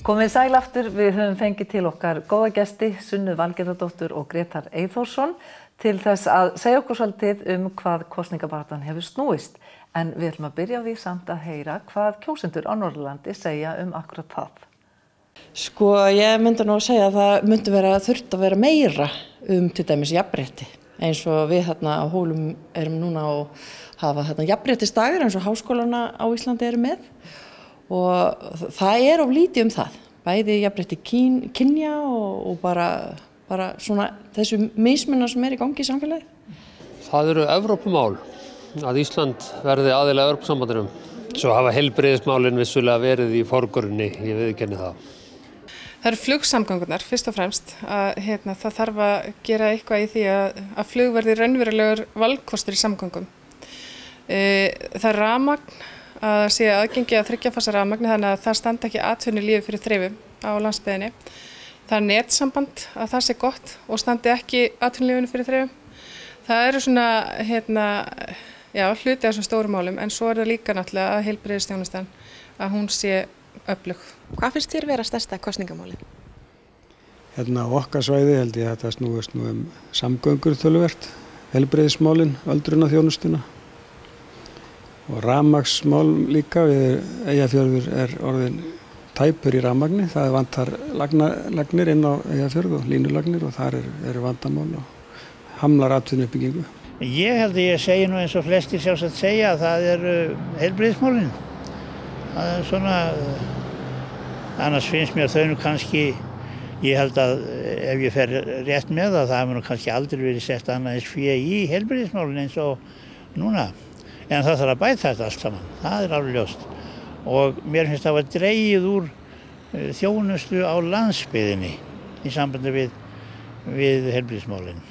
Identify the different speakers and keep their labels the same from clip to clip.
Speaker 1: Komið sæl aftur, við höfum fengið til okkar góða gesti, Sunnu Valgerðardóttur og Grétar Eyþórsson, til þess að segja okkur svolítið hvað kosningabaráttan hefur snúist. En við ætlum að byrja á því samt að heyra hvað kjósendur á Norðurlandi segja akkurat það.
Speaker 2: Sko, ég myndi nú að segja að það myndi þurft að vera meira til dæmis jafnrétti. Eins og við hérna á Hólum erum núna og hafa hérna jafnréttisdagur eins og háskólana á Íslandi eru með. Og það of lítið það, bæði jafnrétti kynja og bara svona þessu mismunar sem í gangi í samfélagi.
Speaker 3: Það eru Evrópumál, að Ísland verði aðili að Evrópusambandinu. Svo hafa heilbrigðismálin vissulega verið í forgrunni, ég viðurkenni það.
Speaker 4: Það eru flugsamgangurnar fyrst og fremst, að það þarf að gera eitthvað í því að flug verði raunverulegur valkostur í samgöngum. Það er rafmagn, að sé aðgengi að 3 fasa rafmagni, þannig að það standi ekki atvinnulífi fyrir þrifum á landsbyggðinni. Það er netsamband, að það sé gott og standi ekki atvinnulífinu fyrir þrifum. Það eru svona hluti af þessum stórum málum, en svo það líka náttúrulega að heilbrigðisþjónustan, að hún sé öflug.
Speaker 2: Hvað finnst þér vera stærsta kosningamálið?
Speaker 5: Hérna á okkar svæði held ég að þetta snúist nú samgöngur töluvert, heilbrigðismálin, öldrunarþjónustuna. Og rafmagnsmál líka, Eyjafjörður orðin tæpur í rafmagni, það vantar lagnir inn á Eyjafjörð og línulagnir og þar eru vandamál og hamlar atvinnuuppbyggingu.
Speaker 6: Ég held að ég segi nú eins og flestir sjálfsagt segja að það eru heilbrigðismálin. Það er svona, annars finnst mér þau nú kannski, ég held að ef ég fer rétt með það hefur nú kannski aldrei verið sett annað eins fé í heilbrigðismálin eins og núna. En það þarf að bæta þetta allt saman, það alveg ljóst. Og mér finnst það að dregið úr þjónustu á landsbyggðinni í sambandi við heilbrigðismálin.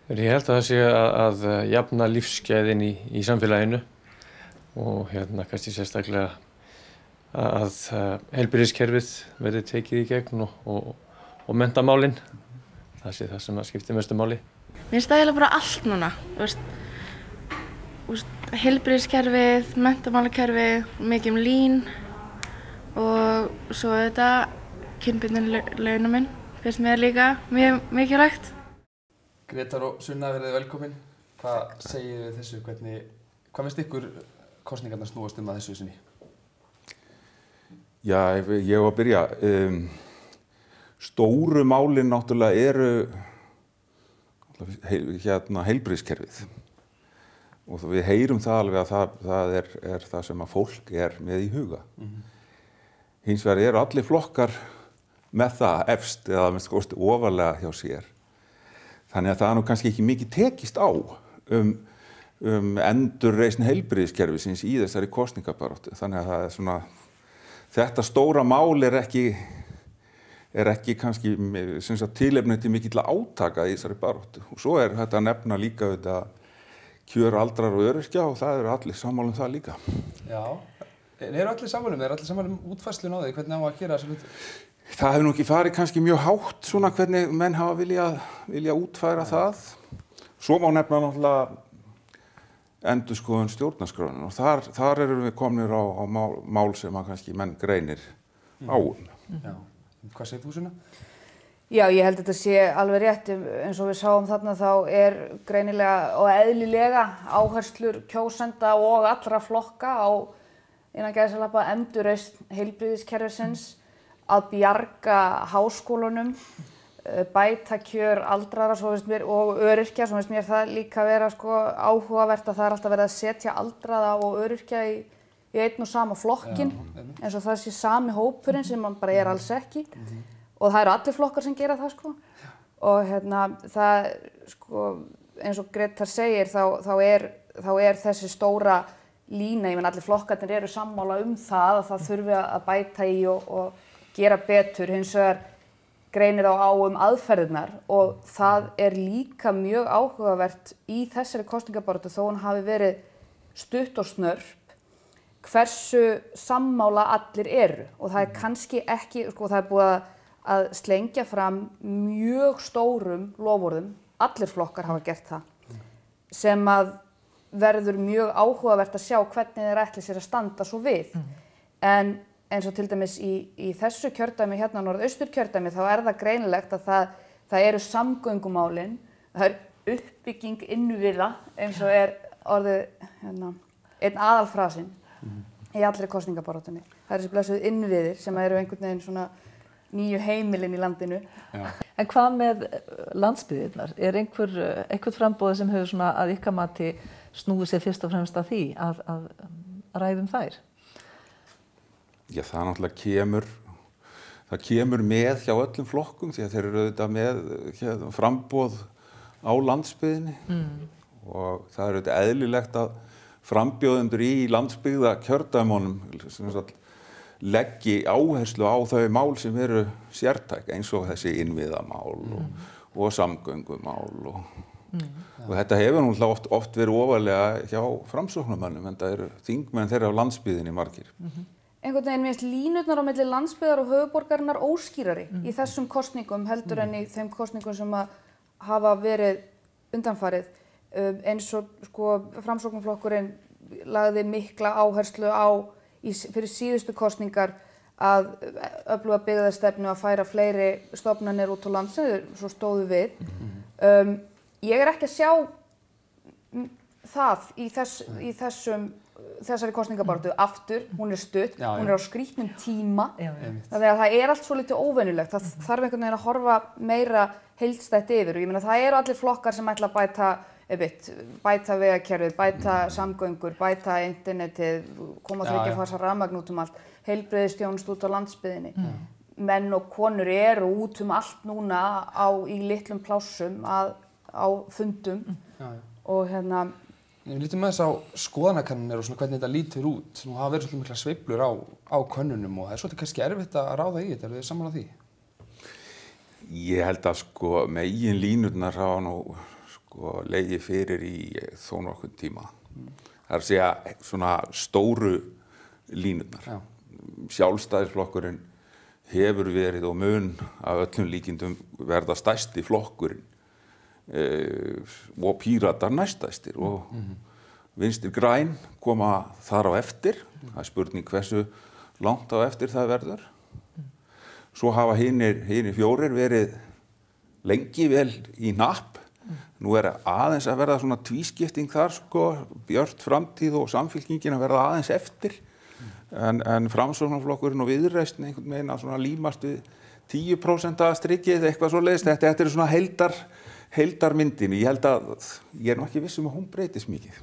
Speaker 7: Ég held að það sé að jafna lífsgæðin í samfélaginu og kannski sérstaklega að heilbrigðiskerfið verði tekið í gegn og menntamálin. Það sé það sem skiptir mestu máli.
Speaker 8: Mér finnst það eiginlega bara allt núna, heilbrigðiskerfið, menntamálakerfið, mikið lín og svo þetta kynbundinn launamun finnst mér líka mjög mikilvægt.
Speaker 9: Grétar og Sunna, verið velkomin. Hvað segið þið þessu? Hvað finnst ykkur kosningarnar snúast að þessu sinni?
Speaker 10: Já, ég var að byrja. Stóru málin náttúrulega eru heilbrigðiskerfið. Og við heyrum það alveg að það er það sem að fólk með í huga. Hins vegar eru allir flokkar með það efst eða minnst kosti ofarlega hjá sér. Þannig að það nú kannski ekki mikið tekist á endurreisn heilbrigðiskerfisins í þessari kosningabaráttu. Þannig að það er svona, þetta stóra mál er ekki kannski tilefni til mikill átaka í þessari baráttu. Og svo þetta að nefna líka þetta kjör aldrar og öryrkja og það eru allir sammála það líka. Já, eru allir sammála útfærslun á því, hvernig á að gera þessu hluti? Það hefur nú ekki farið kannski mjög hátt svona hvernig menn hafa vilja útfæra það. Svo má nefna náttúrulega endurskoðun stjórnarskrárinnar og þar erum við komnir á mál sem að kannski menn greinir á. Já, hvað segir þú, Sunna?
Speaker 11: Já, ég held að þetta sé alveg rétt, eins og við sáum þarna þá greinilega og eðlilega áherslur kjósenda og allra flokka á innan gæsalappa endurreisn heilbrigðiskerfisins, að bjarga háskólunum, bæta kjör aldraðra og öryrkja, svo finnst mér það líka vera áhugavert að það alltaf verið að setja aldraða og öryrkja í einn og sama flokkin, eins og það sé sami hópurinn sem man bara alls ekki. Og það eru allir flokkar sem gera það og það eins og Grétar segir þá þessi stóra lína, ég menn allir flokkarnir eru sammála það að það þurfi að bæta í og gera betur, hins vegar greinir á aðferðirnar og það líka mjög áhugavert í þessari kosningabaráttu þó hún hafi verið stutt og snörp hversu sammála allir eru og það kannski ekki, það búið að slengja fram mjög stórum loforðum, allir flokkar hafa gert það, sem að verður mjög áhugavert að sjá hvernig þeir ætli sér að standa svo við. En eins og til dæmis í þessu kjördæmi hérna norðausturkjördæmi þá það greinilegt að það eru samgöngumálin, það uppbygging innviða eins og orðið einn aðalfrasinn í allri kosningabaráttunni. Það þessi blessuð innviðir sem eru einhvern veginn svona nýju heimilin í landinu.
Speaker 1: Já. En hvað með landsbyggðirnar? Einhvern framboð sem hefur svona að ykkar mati snúið sér fyrst og fremst að því að ræðum þær?
Speaker 10: Já, það náttúrulega kemur með hjá öllum flokkum því að þeir eru auðvitað með framboð á landsbyggðinni og það er auðvitað eðlilegt að frambjóðendur í landsbyggða kjördæmunum leggi áherslu á þau mál sem eru sértæk eins og þessi innviðamál og samgöngumál og þetta hefur náttúrulega oft verið ofarlega hjá framsóknarmönnum en það eru þingmenn þeirra á landsbyggðinni margir.
Speaker 11: Einhvern veginn minnst línurnar á milli landsbyggðar og höfuðborgarinnar óskýrari í þessum kosningum heldur en í þeim kosningum sem hafa verið undanfarið. Eins og framsóknarflokkurinn lagði mikla áherslu fyrir síðustu kosningar að öfluga byggðastefnu að færa fleiri stofnanir út á land sem þeir svo stóðu við. Ég ekki að sjá það í þessari kosningabaráttu aftur, hún stutt, hún á skrýtnum tíma, þannig að það allt svo litið óvenjulegt, það þarf einhvern veginn að horfa meira heildstætt yfir og ég meina það eru allir flokkar sem ætla að bæta vegakerfið, bæta samgöngur, bæta internetið, koma þriggja fasa rafmagn út allt, heilbrigðisþjónustu út á landsbyggðinni. Menn og konur eru út allt núna í litlum plássum á fundum og
Speaker 9: Við lítum aðeins á skoðanakannanir og hvernig þetta lítur út. Nú hafa verið svolítið mikla sveiflur á könnunum og það svolítið kannski erfitt að ráða í þetta. Eru þið sammála því?
Speaker 10: Ég held að megin línurnar hafa legið fyrir í þó nokkurn tíma. Það að segja svona stóru línurnar. Sjálfstæðisflokkurinn hefur verið og mun af öllum líkindum verða stærsti flokkurinn. Og Píratar næstæstir og Vinstri græn koma þar á eftir. Það spurning hversu langt á eftir það verður. Svo hafa hinir fjórir verið lengi vel í napp. Nú aðeins að verða svona tvískipting þar Björt framtíð og Samfylkingin að verða aðeins eftir. En Framsóknarflokkurinn og Viðreisn einhvern veginn að svona límast við 10% strikið eitthvað svoleiðis. Þetta svona heildarmyndin. Ég held að ég nú ekki viss að hún breytist mikið.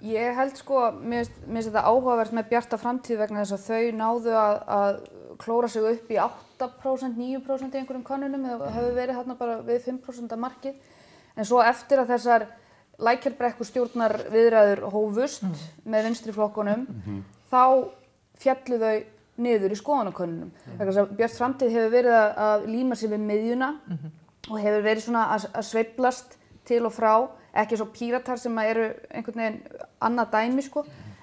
Speaker 11: Ég held mér finnst þetta áhugavert með Bjarta framtíð vegna þess að þau náðu að klóra sig upp í 8%, 9% í einhverjum könnunum eða hefur verið þarna bara við 5% markið. En svo eftir að þessar Lækjarbrekkustjórnar viðræður hófust með vinstri flokkunum, þá fjallu þau niður í skoðanakönnunum. Vegna þess að Bjart framtíð hefur verið að líma sig við miðjuna og hefur verið svona að sveiflast til og frá, ekki svo Píratar sem eru einhvern veginn annað dæmi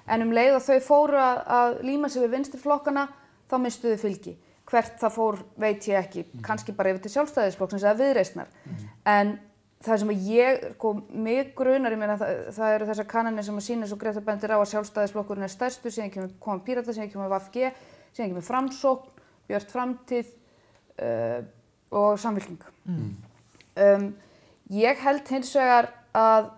Speaker 11: en leið að þau fóru að líma sig við vinstri flokkana, þá mistuðu fylgi. Hvert það fór veit ég ekki, kannski bara yfir til Sjálfstæðisflokksins eða Viðreisnar. En það sem mig grunar, ég meina það eru þessar kannanir sem sýna svo Greta bendir á að Sjálfstæðisflokkurinn stærstur, síðan koma Píratar, síðan kemur VG, síðan kemur Framsókn, Björt framtíð og Samfylking. Ég held hins vegar að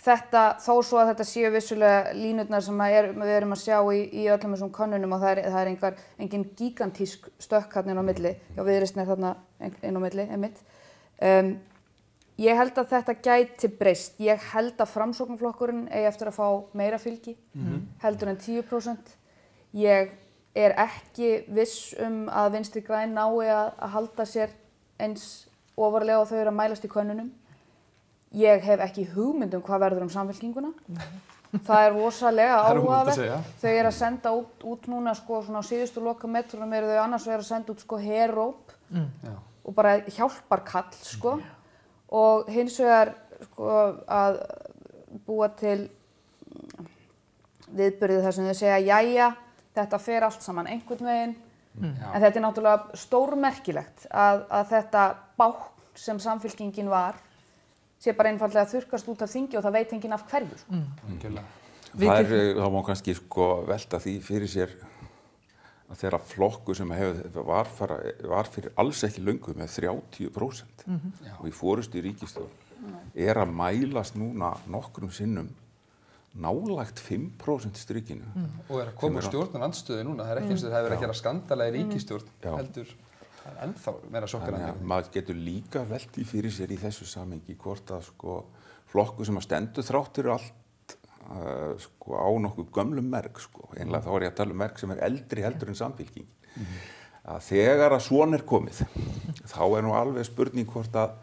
Speaker 11: þetta, þó svo að þetta séu vissulega línurnar sem við erum að sjá í öllum þessum könnunum og það engin gigantísk stökk þarna inn á milli, já Viðreisn þarna inn á milli, einmitt. Ég held að þetta gæti breyst. Ég held að Framsóknarflokkurinn eigi eftir að fá meira fylgi, heldur en 10%. Ég ekki viss að Vinstri græn nái að halda sér eins ofarlega og þau eru að mælast í könnunum. Ég hef ekki hugmynd hvað verður Samfylkinguna. Það rosalega áhugavert. Þau eru að senda út núna svona á síðustu lokametrunum eru þau annars að senda út heróp og bara hjálparkall og hins vegar að búa til viðburði þar sem þau segja jæja, þetta fer allt saman einhvern veginn. En þetta náttúrulega stórmerkilegt að þetta bákn sem Samfylkingin var sé bara einfaldlega þurrkast út af þingi og það veit enginn af hverju.
Speaker 10: Það má kannski velta því fyrir sér að þeirra flokkur sem var fyrir alls ekki löngu með 30% og í forystu í ríkisstjórn að mælast núna nokkrum sinnum nálægt 5% strikinu.
Speaker 9: Og að koma úr stjórnarandstöðu núna, það ekki eins og það hefur að gera skandala í ríkisstjórn, heldur það ennþá meira sjokkerandi.
Speaker 10: Maður getur líka velt í fyrir sér í þessu samhengi hvort að flokkur sem að stendur þráttur allt á nokkuð gömlum merg einlega þá ég að tala merg sem eldri heldur en Samfylking að þegar að svona komið þá nú alveg spurning hvort að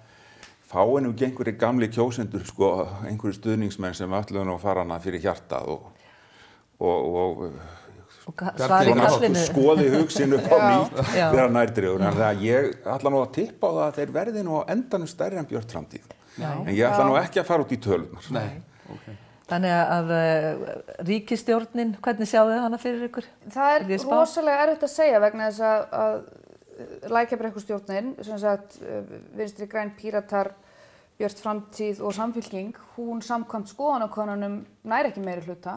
Speaker 10: fái nú ekki einhverjir gamli kjósendur einhverjir stuðningsmenn sem ætluðu nú að fara hana fyrir hjartað og skoði hugsin upp á nýtt þegar nærdrifur en það ég ætla nú að tippa á það að þeir verði nú á endanum stærri en Björt framtíð en ég ætla nú ekki að fara út í tölunar.
Speaker 1: Þannig að ríkisstjórnin, hvernig sjáu þið hana fyrir ykkur?
Speaker 11: Það rosalega erfitt að segja vegna þess að Lækjarbrekkurstjórnin, sem sagt Vinstri græn, Píratar, Björt framtíð og Samfylking, hún samkvæmt skoðanakönnunum nær ekki meiri hluta.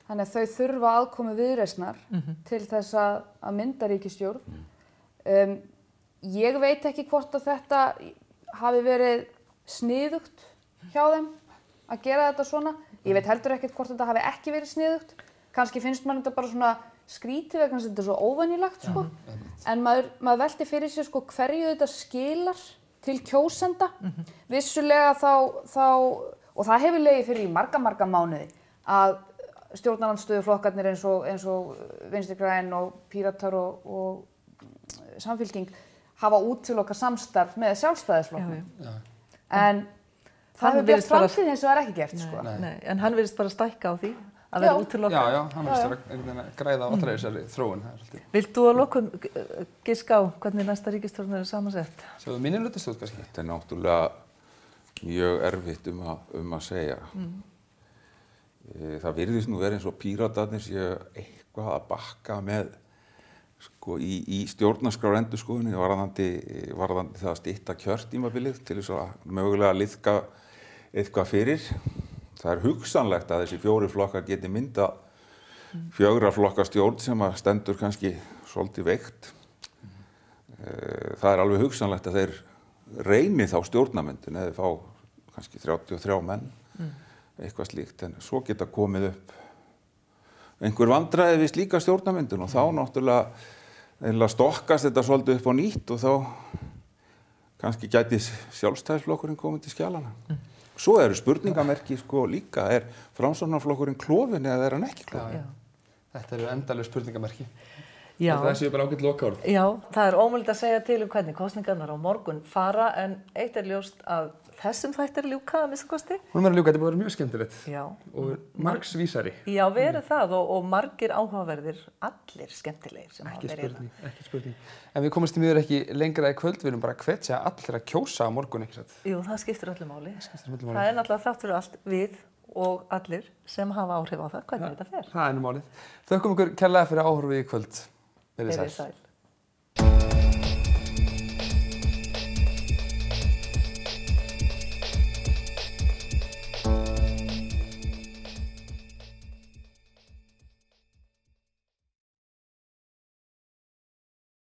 Speaker 11: Þannig að þau þurfa aðkomu Viðreisnar til þess að mynda ríkisstjórn. Ég veit ekki hvort að þetta hafi verið sniðugt hjá þeim að gera þetta svona. Ég veit heldur ekkert hvort þetta hafi ekki verið sniðugt. Kannski finnst mann þetta bara svona skrítið vegna þess að þetta er svo óvenjulegt En maður velti fyrir sér hverju þetta skilar til kjósenda. Vissulega þá og það hefur legið fyrir í marga mánuði að stjórnarandstöðuflokkarnir eins og Vinstri græn og Píratar og Samfylking hafa útilokað samstarf með Sjálfstæðisflokknum. En það hefur Björt framtíð eins og það er ekki gert.
Speaker 1: Nei, en hann virðist bara stækka á því að vera útilokað.
Speaker 9: Já, hann virðist að græða á allra þessari þróun.
Speaker 1: Vilt þú að lokum giska á hvernig næsta ríkisstjórn samansett?
Speaker 9: Sjáðu minnihlutastjórn kannski?
Speaker 10: Þetta er náttúrulega mjög erfitt að segja. Það virðist nú verið eins og Píratarnir séu eitthvað að bakka með í stjórnarskrárendurskoðunni varðandi það að stytta kjörtímabilið til þess að mögulega liðka eitthvað fyrir. Það er hugsanlegt að þessi 4 flokkar geti mynda 4 flokka stjórn sem að stendur kannski svolítið veikt. Það er alveg hugsanlegt að þeir reyni þá stjórnarmyndun eða fá kannski 33 menn, eitthvað slíkt, en svo geta komið upp einhver vandræði við slíka stjórnarmyndun og þá náttúrulega stokkast þetta svolítið upp á nýtt og þá kannski gæti Sjálfstæðisflokkurinn komið til skjalana. Svo eru spurningamerki líka, er Framsóknarflokkurinn klofinn eða er hann ekki klofinn?
Speaker 9: Þetta eru endalaus spurningamerki.
Speaker 1: Já.
Speaker 9: Það séu bara ágætt lokaorð.
Speaker 1: Já, það er ómögulegt að segja til hvernig kosningarnar á morgun fara en eitt er ljóst að þessum þætti er ljúka að minnsta kosti.
Speaker 9: Hún verður ljúka, þetta búið að vera mjög skemmtilegt.
Speaker 1: Já.
Speaker 9: Og margsvísari.
Speaker 1: Já, verið það og margir áhugaverðir, allir skemmtilegir sem hafa verið hérna.
Speaker 9: Ekki spurning. En við komumst í miður ekki lengra í kvöld, við viljum bara hvetja allir að kjósa á morgun, ekki satt?
Speaker 1: Jú, það skiptir öllu máli. Það er náttúrulega þrátt fyrir allt við og allir sem hafa áhrif á það, hvernig þetta fer.
Speaker 9: Það er nú málið. Þökkum ykkur kærlega fyrir áhorfið í kvöld. Verið sæl.